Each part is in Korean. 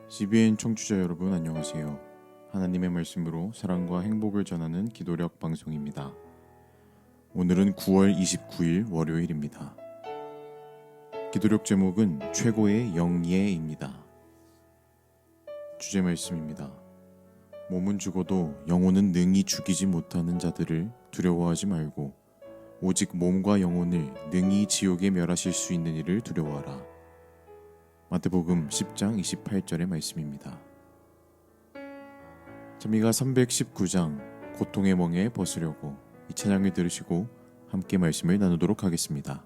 CBN 청취자 여러분 안녕하세요. 하나님의 말씀으로 사랑과 행복을 전하는 기도력 방송입니다. 오늘은 9월 29일 월요일입니다. 기도력 제목은 최고의 영예입니다. 주제 말씀입니다. 몸은 죽어도 영혼은 능히 죽이지 못하는 자들을 두려워하지 말고 오직 몸과 영혼을 능히 지옥에 멸하실 수 있는 이를 두려워하라. 마태복음 10장 28절의 말씀입니다. 찬미가 319장 고통의 멍에 벗으려고 이 찬양을 들으시고 함께 말씀을 나누도록 하겠습니다.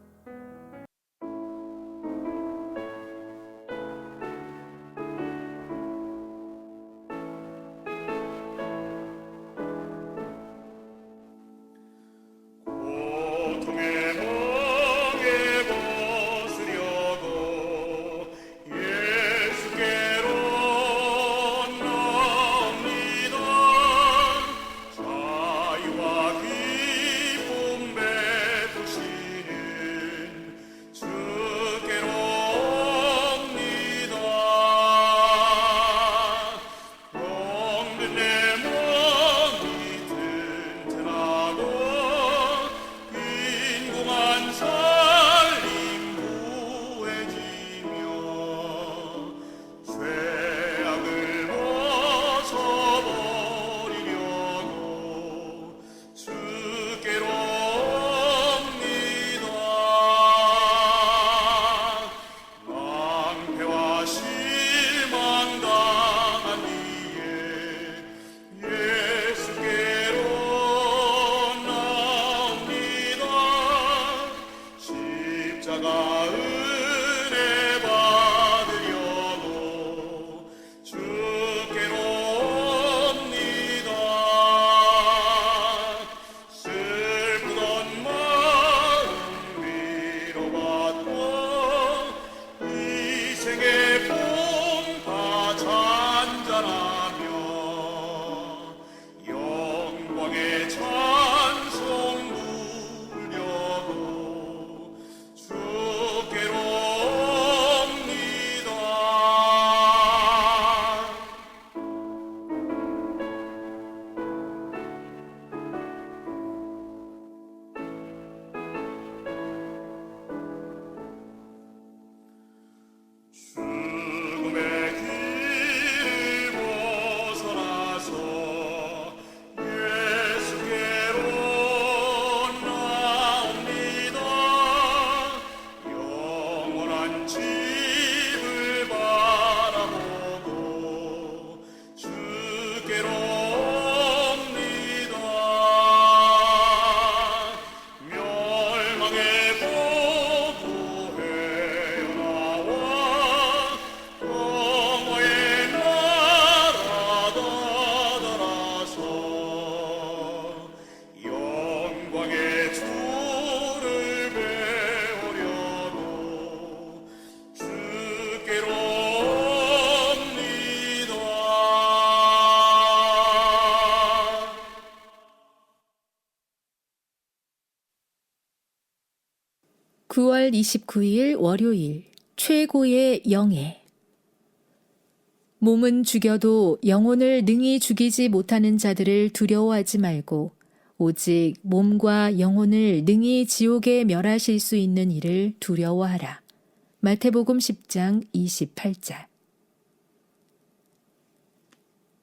(9월 29일) 월요일 최고의 영예. 몸은 죽여도 영혼을 능히 죽이지 못하는 자들을 두려워하지 말고 오직 몸과 영혼을 능히 지옥에 멸하실 수 있는 이를 두려워하라. 마태복음 10장 28절.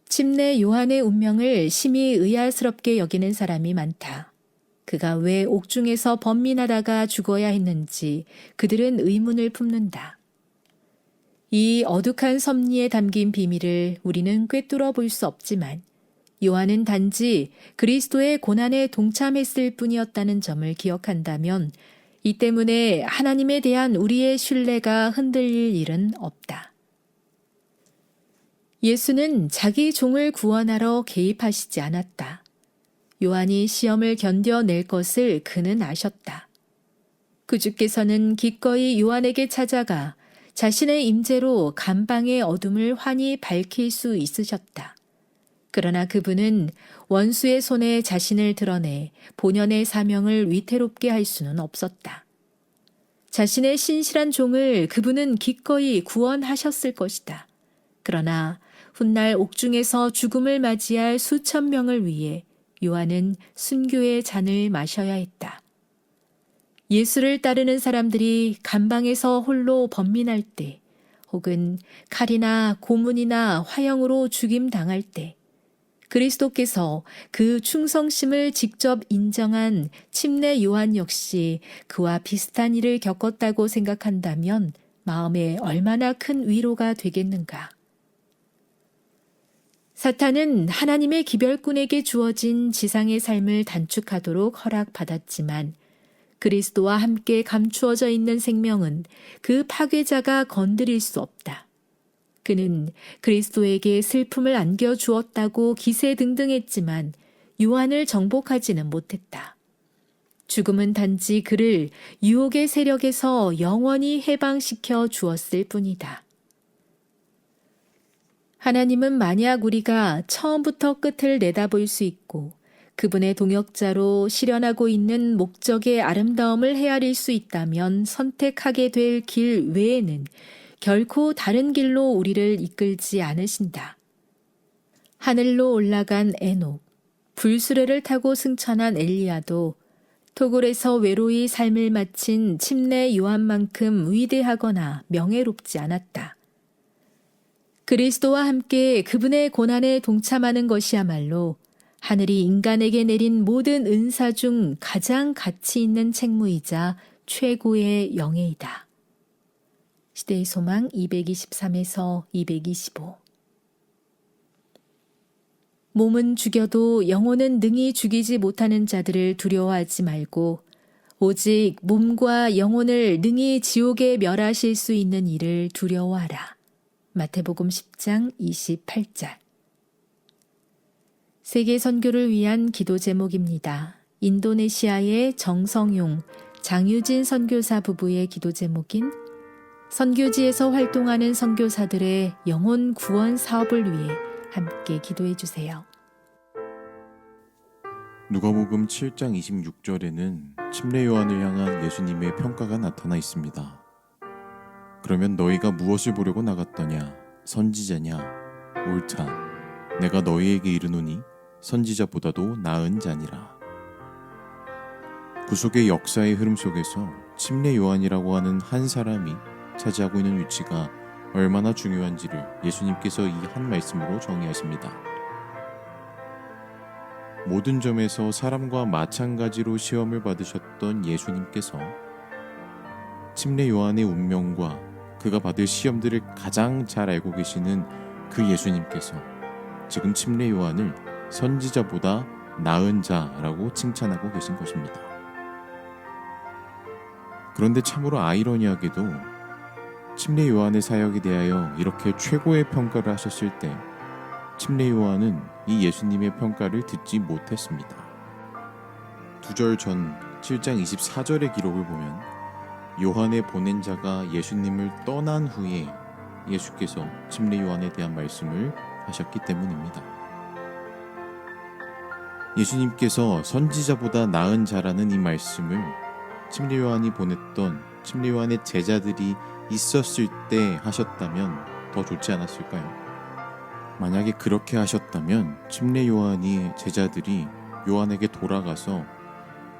침례 요한의 운명을 심히 의아스럽게 여기는 사람이 많다. 그가 왜 옥중에서 번민하다가 죽어야 했는지 그들은 의문을 품는다. 이 어둑한 섭리에 담긴 비밀을 우리는 꿰뚫어 볼 수 없지만 요한은 단지 그리스도의 고난에 동참했을 뿐이었다는 점을 기억한다면 이 때문에 하나님에 대한 우리의 신뢰가 흔들릴 일은 없다. 예수는 자기 종을 구원하러 개입하시지 않았다. 요한이 시험을 견뎌낼 것을 그는 아셨다. 그 주께서는 기꺼이 요한에게 찾아가 자신의 임재로 감방의 어둠을 환히 밝힐 수 있으셨다. 그러나 그분은 원수의 손에 자신을 드러내 본연의 사명을 위태롭게 할 수는 없었다. 자신의 신실한 종을 그분은 기꺼이 구원하셨을 것이다. 그러나 훗날 옥중에서 죽음을 맞이할 수천 명을 위해 요한은 순교의 잔을 마셔야 했다. 예수를 따르는 사람들이 감방에서 홀로 번민할 때, 혹은 칼이나 고문이나 화형으로 죽임당할 때, 그리스도께서 그 충성심을 직접 인정한 침례 요한 역시 그와 비슷한 일을 겪었다고 생각한다면 마음에 얼마나 큰 위로가 되겠는가. 사탄은 하나님의 기별꾼에게 주어진 지상의 삶을 단축하도록 허락받았지만 그리스도와 함께 감추어져 있는 생명은 그 파괴자가 건드릴 수 없다. 그는 그리스도에게 슬픔을 안겨주었다고 기세등등했지만 요한을 정복하지는 못했다. 죽음은 단지 그를 유혹의 세력에서 영원히 해방시켜 주었을 뿐이다. 하나님은 만약 우리가 처음부터 끝을 내다볼 수 있고 그분의 동역자로 실현하고 있는 목적의 아름다움을 헤아릴 수 있다면 선택하게 될 길 외에는 결코 다른 길로 우리를 이끌지 않으신다. 하늘로 올라간 에녹, 불수레를 타고 승천한 엘리야도 토굴에서 외로이 삶을 마친 침례 요한만큼 위대하거나 명예롭지 않았다. 그리스도와 함께 그분의 고난에 동참하는 것이야말로 하늘이 인간에게 내린 모든 은사 중 가장 가치 있는 책무이자 최고의 영예이다. 시대의 소망 223에서 225. 몸은 죽여도 영혼은 능히 죽이지 못하는 자들을 두려워하지 말고 오직 몸과 영혼을 능히 지옥에 멸하실 수 있는 이를 두려워하라. 마태복음 10장 28절. 세계 선교를 위한 기도 제목입니다. 인도네시아의 정성용, 장유진 선교사 부부의 기도 제목인 선교지에서 활동하는 선교사들의 영혼 구원 사업을 위해 함께 기도해 주세요. 누가복음 7장 26절에는 침례 요한을 향한 예수님의 평가가 나타나 있습니다. 그러면 너희가 무엇을 보려고 나갔더냐? 선지자냐? 옳다. 내가 너희에게 이르노니 선지자보다도 나은 자니라. 구속의 역사의 흐름 속에서 침례 요한이라고 하는 한 사람이 차지하고 있는 위치가 얼마나 중요한지를 예수님께서 이 한 말씀으로 정의하십니다. 모든 점에서 사람과 마찬가지로 시험을 받으셨던 예수님께서 침례 요한의 운명과 그가 받을 시험들을 가장 잘 알고 계시는 그 예수님께서 지금 침례 요한을 선지자보다 나은 자라고 칭찬하고 계신 것입니다. 그런데 참으로 아이러니하게도 침례 요한의 사역에 대하여 이렇게 최고의 평가를 하셨을 때 침례 요한은 이 예수님의 평가를 듣지 못했습니다. 2절 전 7장 24절의 기록을 보면 요한의 보낸 자가 예수님을 떠난 후에 예수께서 침례 요한에 대한 말씀을 하셨기 때문입니다. 예수님께서 선지자보다 나은 자라는 이 말씀을 침례 요한이 보냈던 침례 요한의 제자들이 있었을 때 하셨다면 더 좋지 않았을까요? 만약에 그렇게 하셨다면 침례 요한이 제자들이 요한에게 돌아가서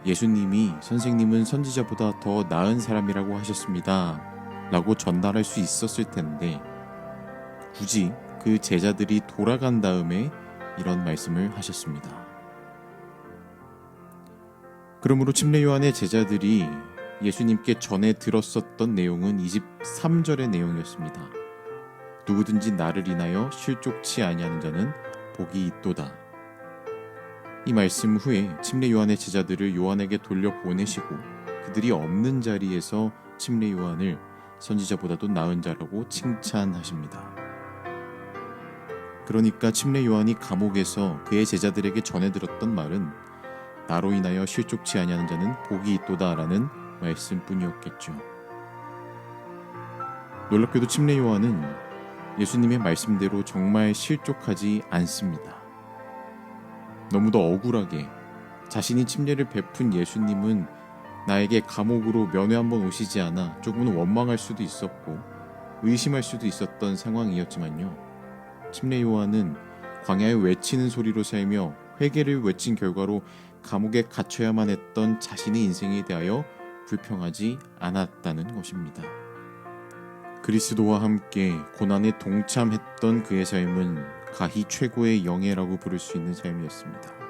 예수님이 선생님은 선지자보다 더 나은 사람이라고 하셨습니다 라고 전달할 수 있었을 텐데 굳이 그 제자들이 돌아간 다음에 이런 말씀을 하셨습니다. 그러므로 침례 요한의 제자들이 예수님께 전에 들었었던 내용은 23절의 내용이었습니다. 누구든지 나를 인하여 실족치 아니하는 자는 복이 있도다. 이 말씀 후에 침례 요한의 제자들을 요한에게 돌려보내시고 그들이 없는 자리에서 침례 요한을 선지자보다도 나은 자라고 칭찬하십니다. 그러니까 침례 요한이 감옥에서 그의 제자들에게 전해 들었던 말은 나로 인하여 실족치 아니하는 자는 복이 있도다라는 말씀뿐이었겠죠. 놀랍게도 침례 요한은 예수님의 말씀대로 정말 실족하지 않습니다. 너무도 억울하게 자신이 침례를 베푼 예수님은 나에게 감옥으로 면회 한번 오시지 않아 조금은 원망할 수도 있었고 의심할 수도 있었던 상황이었지만요. 침례 요한은 광야에 외치는 소리로 살며 회개를 외친 결과로 감옥에 갇혀야만 했던 자신의 인생에 대하여 불평하지 않았다는 것입니다. 그리스도와 함께 고난에 동참했던 그의 삶은 가히 최고의 영예라고 부를 수 있는 삶이었습니다.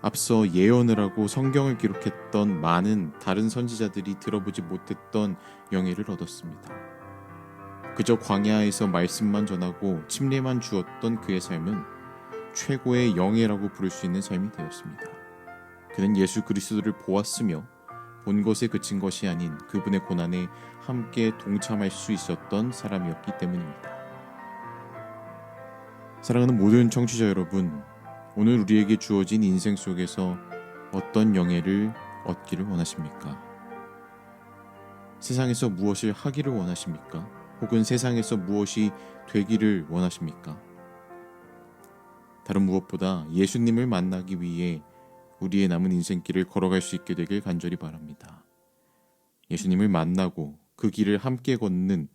앞서 예언을 하고 성경을 기록했던 많은 다른 선지자들이 들어보지 못했던 영예를 얻었습니다. 그저 광야에서 말씀만 전하고 침례만 주었던 그의 삶은 최고의 영예라고 부를 수 있는 삶이 되었습니다. 그는 예수 그리스도를 보았으며 본 것에 그친 것이 아닌 그분의 고난에 함께 동참할 수 있었던 사람이었기 때문입니다. 사랑하는 모든 청취자 여러분, 오늘 우리에게 주어진 인생 속에서 어떤 영예를 얻기를 원하십니까? 세상에서 무엇을 하기를 원하십니까? 혹은 세상에서 무엇이 되기를 원하십니까? 다른 무엇보다 예수님을 만나기 위해 우리의 남은 인생길을 걸어갈 수 있게 되길 간절히 바랍니다. 예수님을 만나고 그 길을 함께 걷는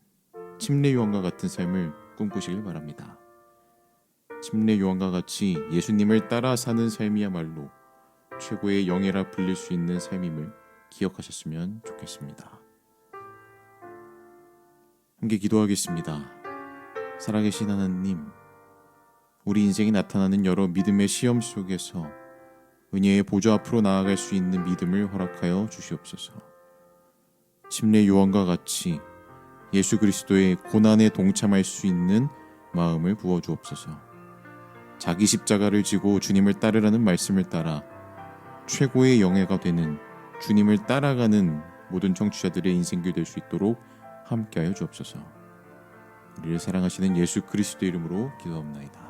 침례 요한과 같은 삶을 꿈꾸시길 바랍니다. 침례 요한과 같이 예수님을 따라 사는 삶이야말로 최고의 영예라 불릴 수 있는 삶임을 기억하셨으면 좋겠습니다. 함께 기도하겠습니다. 살아계신 하나님, 우리 인생에 나타나는 여러 믿음의 시험 속에서 은혜의 보좌 앞으로 나아갈 수 있는 믿음을 허락하여 주시옵소서. 침례 요한과 같이 예수 그리스도의 고난에 동참할 수 있는 마음을 부어주옵소서. 자기 십자가를 지고 주님을 따르라는 말씀을 따라 최고의 영예가 되는 주님을 따라가는 모든 청취자들의 인생길 될 수 있도록 함께하여 주옵소서. 우리를 사랑하시는 예수 그리스도의 이름으로 기도합나이다.